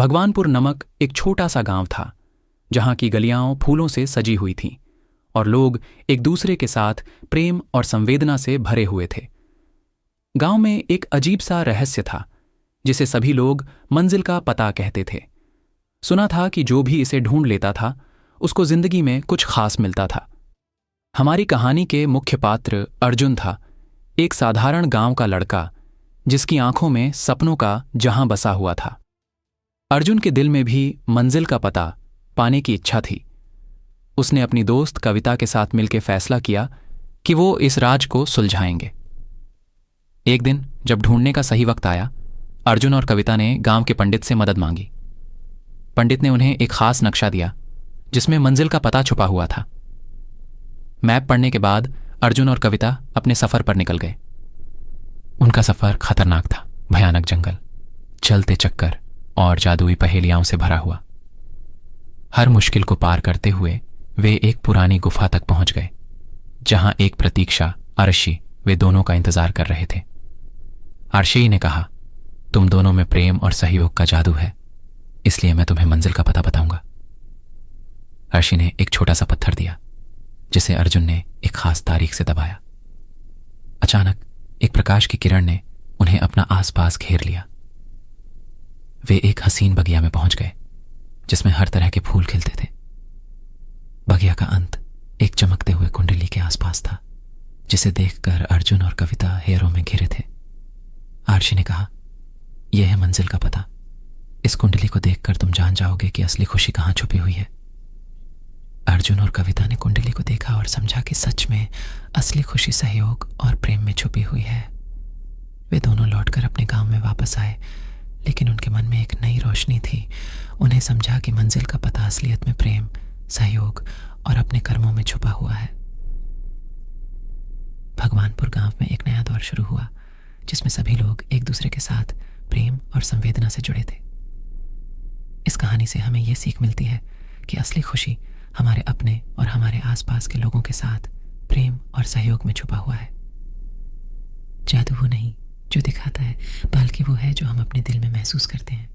भगवानपुर नामक एक छोटा सा गांव था जहां की गलियां फूलों से सजी हुई थीं और लोग एक दूसरे के साथ प्रेम और संवेदना से भरे हुए थे। गांव में एक अजीब सा रहस्य था जिसे सभी लोग मंजिल का पता कहते थे। सुना था कि जो भी इसे ढूंढ लेता था उसको जिंदगी में कुछ खास मिलता था। हमारी कहानी के मुख्य पात्र अर्जुन था, एक साधारण गांव का लड़का जिसकी आंखों में सपनों का जहां बसा हुआ था। अर्जुन के दिल में भी मंजिल का पता पाने की इच्छा थी। उसने अपनी दोस्त कविता के साथ मिलकर फैसला किया कि वो इस राज को सुलझाएंगे। एक दिन जब ढूंढने का सही वक्त आया, अर्जुन और कविता ने गांव के पंडित से मदद मांगी। पंडित ने उन्हें एक खास नक्शा दिया जिसमें मंजिल का पता छुपा हुआ था। मैप पढ़ने के बाद अर्जुन और कविता अपने सफर पर निकल गए। उनका सफर खतरनाक था, भयानक जंगल, चलते चक्कर और जादुई पहेलियां से भरा हुआ। हर मुश्किल को पार करते हुए वे एक पुरानी गुफा तक पहुंच गए जहां एक प्रतीक्षा अर्शी वे दोनों का इंतजार कर रहे थे। अर्शी ने कहा, तुम दोनों में प्रेम और सहयोग का जादू है, इसलिए मैं तुम्हें मंजिल का पता बताऊंगा। अर्शी ने एक छोटा सा पत्थर दिया जिसे अर्जुन ने एक खास तारीख से दबाया। अचानक एक प्रकाश की किरण ने उन्हें अपना आसपास घेर लिया। वे एक हसीन बगिया में पहुंच गए जिसमें हर तरह के फूल खिलते थे। बगिया का अंत एक चमकते हुए कुंडली के आसपास था जिसे देखकर अर्जुन और कविता हैरों में घिरे थे। आर्शी ने कहा, यह है मंजिल का पता। इस कुंडली को देखकर तुम जान जाओगे कि असली खुशी कहां छुपी हुई है। अर्जुन और कविता ने कुंडली को देखा और समझा कि सच में असली खुशी सहयोग और प्रेम में छुपी हुई है। वे दोनों लौटकर अपने गांव में वापस आए, लेकिन उनके मन में एक नई रोशनी थी। उन्हें समझा कि मंजिल का पता असलियत में प्रेम, सहयोग और अपने कर्मों में छुपा हुआ है। भगवानपुर गांव में एक नया दौर शुरू हुआ जिसमें सभी लोग एक दूसरे के साथ प्रेम और संवेदना से जुड़े थे। इस कहानी से हमें यह सीख मिलती है कि असली खुशी हमारे अपने और हमारे आसपास के लोगों के साथ प्रेम और सहयोग में छुपा हुआ है। जादू वो नहीं जो दिखाता है, बल्कि वो है जो हम अपने दिल में महसूस करते हैं।